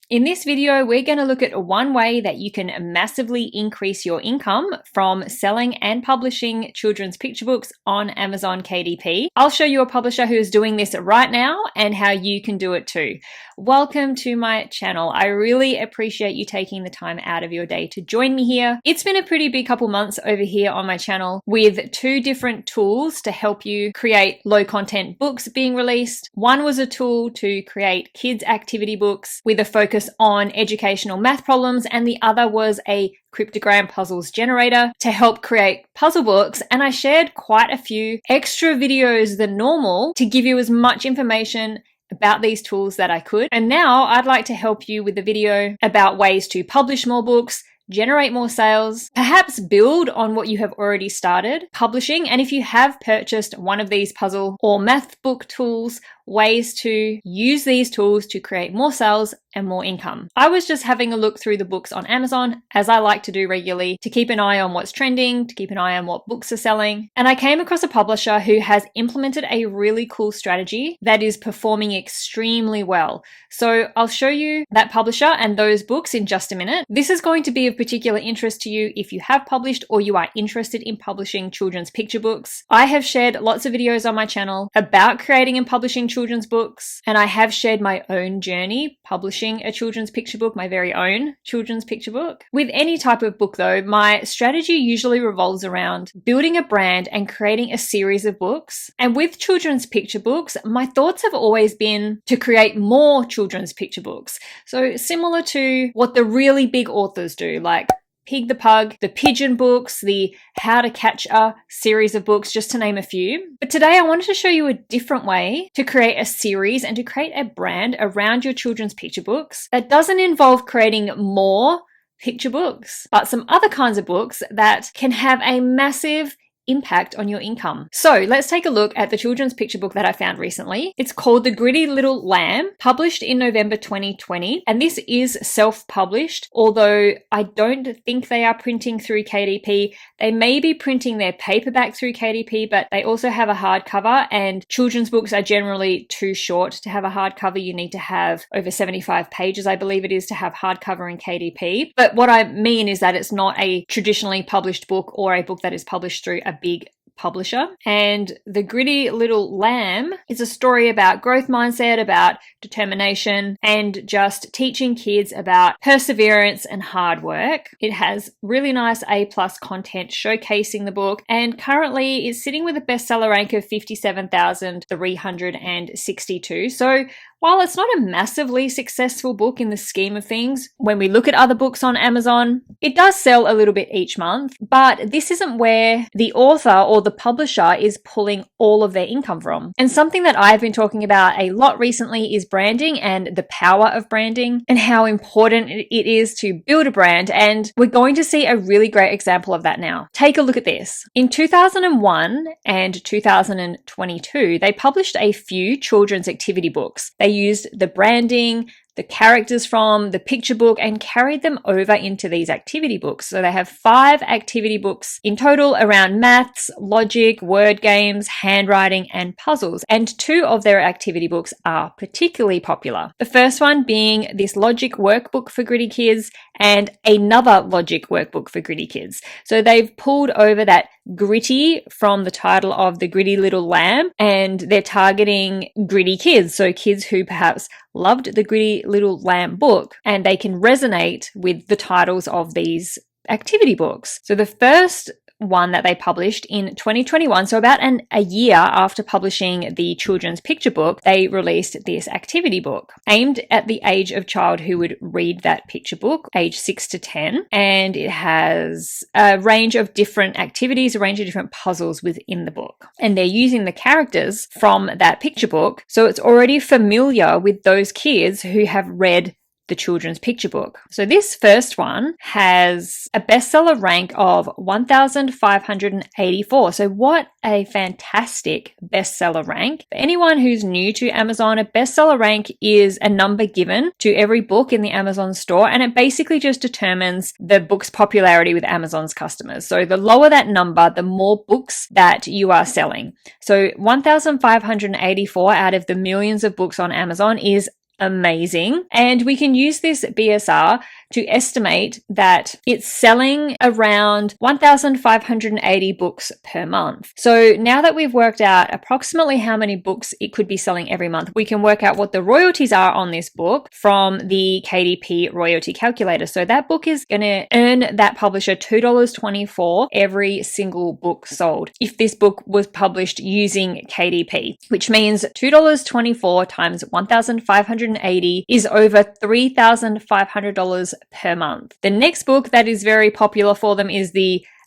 In this video, we're going to look at one way that you can massively increase your income from selling and publishing children's picture books on Amazon KDP. I'll show you a publisher who is doing this right now and how you can do it too. Welcome to my channel. I really appreciate you taking the time out of your day to join me here. It's been a pretty big couple months over here on my channel with two different tools to help you create low content books being released. One was a tool to create kids activity books with a focus on educational math problems, and the other was a cryptogram puzzles generator to help create puzzle books. And I shared quite a few extra videos than normal to give you as much information about these tools that I could. And now I'd like to help you with a video about ways to publish more books, generate more sales, perhaps build on what you have already started publishing. And if you have purchased one of these puzzle or math book tools, ways to use these tools to create more sales and more income. I was just having a look through the books on Amazon, as I like to do regularly, to keep an eye on what's trending, to keep an eye on what books are selling. And I came across a publisher who has implemented a really cool strategy that is performing extremely well. So I'll show you that publisher and those books in just a minute. This is going to be of particular interest to you if you have published or you are interested in publishing children's picture books. I have shared lots of videos on my channel about creating and publishing children's books, and I have shared my own journey publishing a children's picture book, my very own children's picture book. With any type of book though, my strategy usually revolves around building a brand and creating a series of books. And with children's picture books, my thoughts have always been to create more children's picture books. So similar to what the really big authors do, like Pig the Pug, the Pigeon books, the How to Catch a series of books, just to name a few. But today I wanted to show you a different way to create a series and to create a brand around your children's picture books that doesn't involve creating more picture books, but some other kinds of books that can have a massive impact on your income. So let's take a look at the children's picture book that I found recently. It's called The Gritty Little Lamb, published in November 2020. And this is self-published, although I don't think they are printing through KDP. They may be printing their paperback through KDP, but they also have a hardcover, and children's books are generally too short to have a hardcover. You need to have over 75 pages, I believe it is, to have hardcover in KDP. But what I mean is that it's not a traditionally published book or a book that is published through a big publisher. And The Gritty Little Lamb is a story about growth mindset, about determination, and just teaching kids about perseverance and hard work. It has really nice A+ content showcasing the book, and currently is sitting with a bestseller rank of 57,362. So while it's not a massively successful book in the scheme of things, when we look at other books on Amazon, it does sell a little bit each month, but this isn't where the author or the publisher is pulling all of their income from. And something that I've been talking about a lot recently is branding and the power of branding and how important it is to build a brand. And we're going to see a really great example of that now. Take a look at this. In 2001 and 2022, they published a few children's activity books. They used the branding, the characters from the picture book, and carried them over into these activity books. So they have 5 activity books in total around maths, logic, word games, handwriting, and puzzles. And 2 of their activity books are particularly popular. The first one being this logic workbook for gritty kids and another logic workbook for gritty kids. So they've pulled over that gritty from the title of The Gritty Little Lamb, and they're targeting gritty kids. So kids who perhaps loved the Gritty Little Lamb book, and they can resonate with the titles of these activity books. So the first one that they published in 2021, so about a year after publishing the children's picture book, they released this activity book aimed at the age of child who would read that picture book, age 6 to 10. And it has a range of different activities, a range of different puzzles within the book. And they're using the characters from that picture book, so it's already familiar with those kids who have read the children's picture book. So this first one has a bestseller rank of 1,584. So what a fantastic bestseller rank. For anyone who's new to Amazon, a bestseller rank is a number given to every book in the Amazon store, and it basically just determines the book's popularity with Amazon's customers. So the lower that number, the more books that you are selling. So 1,584 out of the millions of books on Amazon is amazing. And we can use this BSR to estimate that it's selling around 1,580 books per month. So now that we've worked out approximately how many books it could be selling every month, we can work out what the royalties are on this book from the KDP royalty calculator. So that book is going to earn that publisher $2.24 every single book sold if this book was published using KDP, which means $2.24 times 1,580 is over $3,500 per month. The next book that is very popular for them is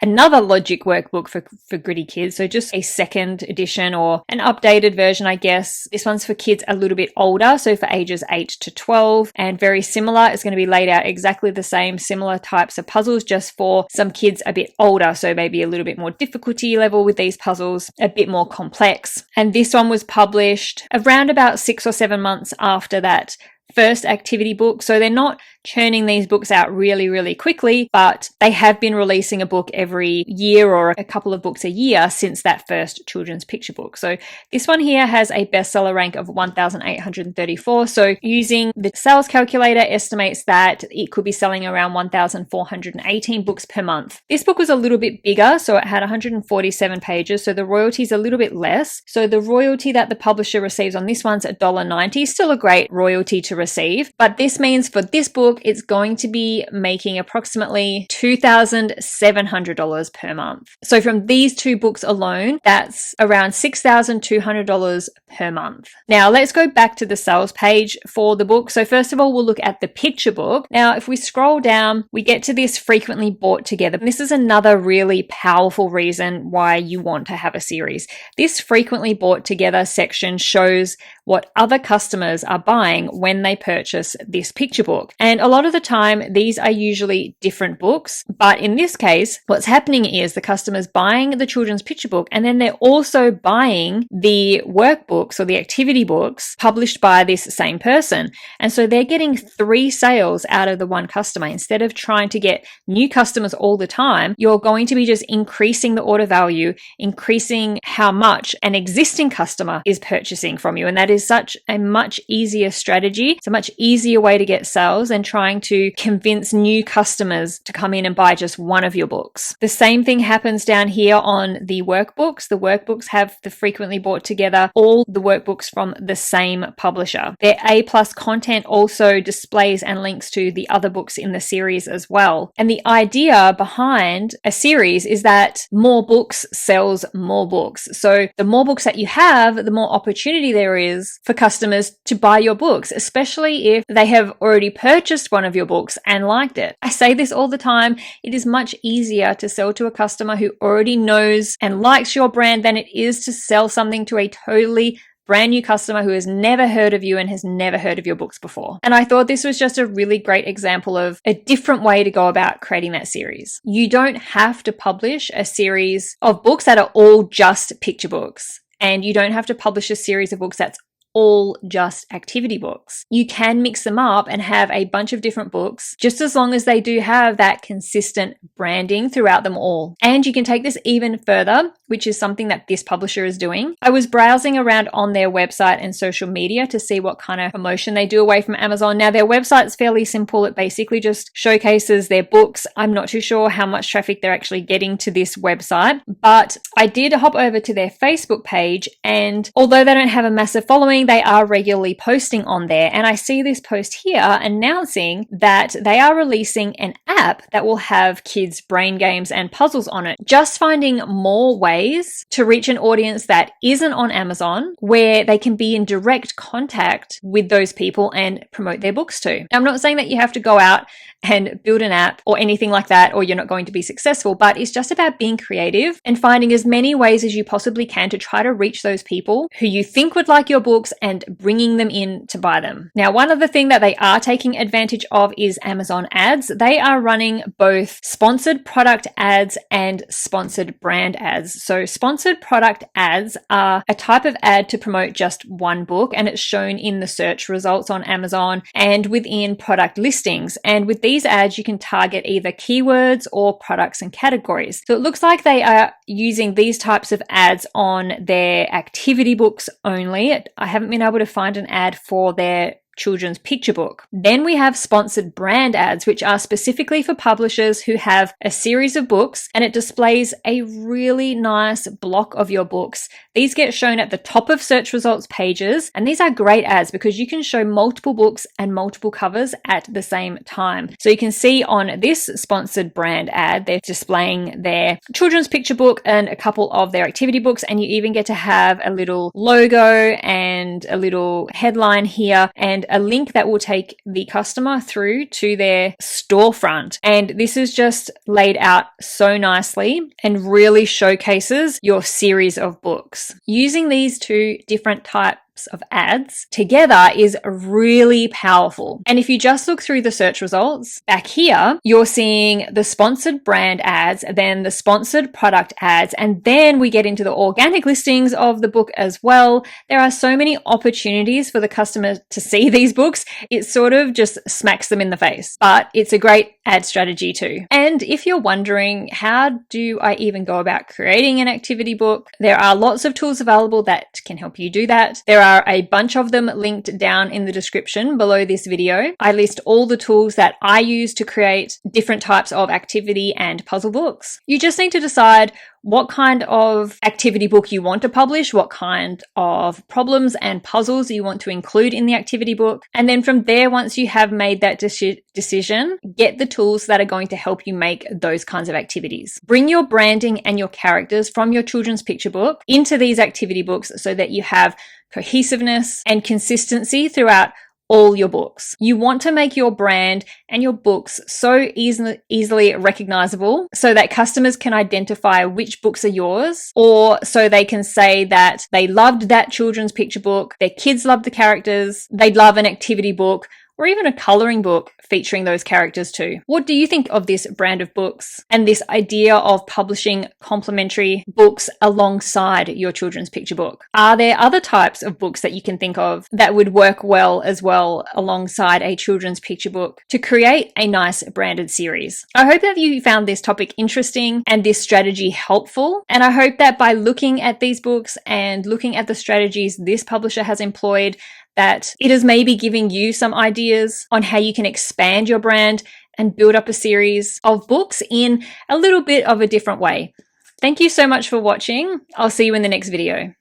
another logic workbook for gritty kids. So just a second edition or an updated version, I guess. This one's for kids a little bit older, so for ages 8 to 12, and very similar. It's going to be laid out exactly the same, similar types of puzzles, just for some kids a bit older. So maybe a little bit more difficulty level with these puzzles, a bit more complex. And this one was published around about 6 or 7 months after that first activity book. So they're not churning these books out really, really quickly, but they have been releasing a book every year or a couple of books a year since that first children's picture book. So this one here has a bestseller rank of 1,834. So using the sales calculator estimates that it could be selling around 1,418 books per month. This book was a little bit bigger, so it had 147 pages. So the royalty is a little bit less. So the royalty that the publisher receives on this one's $1.90, still a great royalty to receive. But this means for this book, it's going to be making approximately $2,700 per month. So from these two books alone, that's around $6,200 per month. Now let's go back to the sales page for the book. So first of all, we'll look at the picture book. Now, if we scroll down, we get to this frequently bought together. This is another really powerful reason why you want to have a series. This frequently bought together section shows what other customers are buying when they purchase this picture book. And a lot of the time, these are usually different books. But in this case, what's happening is the customer's buying the children's picture book, and then they're also buying the workbooks or the activity books published by this same person. And so they're getting 3 sales out of the one customer. Instead of trying to get new customers all the time, you're going to be just increasing the order value, increasing how much an existing customer is purchasing from you. And that is such a much easier strategy. It's a much easier way to get sales than trying to convince new customers to come in and buy just one of your books. The same thing happens down here on the workbooks. The workbooks have the frequently bought together, all the workbooks from the same publisher. Their A+ content also displays and links to the other books in the series as well. And the idea behind a series is that more books sells more books. So the more books that you have, the more opportunity there is for customers to buy your books, especially if they have already purchased one of your books and liked it. I say this all the time. It is much easier to sell to a customer who already knows and likes your brand than it is to sell something to a totally brand new customer who has never heard of you and has never heard of your books before. And I thought this was just a really great example of a different way to go about creating that series. You don't have to publish a series of books that are all just picture books. And you don't have to publish a series of books that's all just activity books. You can mix them up and have a bunch of different books, just as long as they do have that consistent branding throughout them all. And you can take this even further, which is something that this publisher is doing. I was browsing around on their website and social media to see what kind of promotion they do away from Amazon. Now, their website's fairly simple. It basically just showcases their books. I'm not too sure how much traffic they're actually getting to this website, but I did hop over to their Facebook page, and although they don't have a massive following, they are regularly posting on there. And I see this post here announcing that they are releasing an app that will have kids' brain games and puzzles on it. Just finding more ways to reach an audience that isn't on Amazon, where they can be in direct contact with those people and promote their books to. Now, I'm not saying that you have to go out and build an app or anything like that, or you're not going to be successful, but it's just about being creative and finding as many ways as you possibly can to try to reach those people who you think would like your books and bringing them in to buy them. Now, one other thing that they are taking advantage of is Amazon ads. They are running both sponsored product ads and sponsored brand ads. So sponsored product ads are a type of ad to promote just one book, and it's shown in the search results on Amazon and within product listings. And with these ads, you can target either keywords or products and categories. So it looks like they are using these types of ads on their activity books only. I haven't been able to find an ad for their children's picture book. Then we have sponsored brand ads, which are specifically for publishers who have a series of books, and it displays a really nice block of your books. These get shown at the top of search results pages, and these are great ads because you can show multiple books and multiple covers at the same time. So you can see on this sponsored brand ad, they're displaying their children's picture book and a couple of their activity books, and you even get to have a little logo and a little headline here and a link that will take the customer through to their storefront. And this is just laid out so nicely and really showcases your series of books. Using these two different types of ads together is really powerful. And if you just look through the search results, back here, you're seeing the sponsored brand ads, then the sponsored product ads, and then we get into the organic listings of the book as well. There are so many opportunities for the customer to see these books. It sort of just smacks them in the face, but it's a great ad strategy too. And if you're wondering, how do I even go about creating an activity book? There are lots of tools available that can help you do that. There are a bunch of them linked down in the description below this video. I list all the tools that I use to create different types of activity and puzzle books. You just need to decide what kind of activity book you want to publish, what kind of problems and puzzles you want to include in the activity book. And then from there, once you have made that decision, get the tools that are going to help you make those kinds of activities. Bring your branding and your characters from your children's picture book into these activity books so that you have cohesiveness and consistency throughout all your books. You want to make your brand and your books so easily recognizable so that customers can identify which books are yours, or so they can say that they loved that children's picture book, their kids loved the characters, they'd love an activity book, or even a coloring book featuring those characters too. What do you think of this brand of books and this idea of publishing complementary books alongside your children's picture book? Are there other types of books that you can think of that would work well as well alongside a children's picture book to create a nice branded series? I hope that you found this topic interesting and this strategy helpful. And I hope that by looking at these books and looking at the strategies this publisher has employed, that it is maybe giving you some ideas on how you can expand your brand and build up a series of books in a little bit of a different way. Thank you so much for watching. I'll see you in the next video.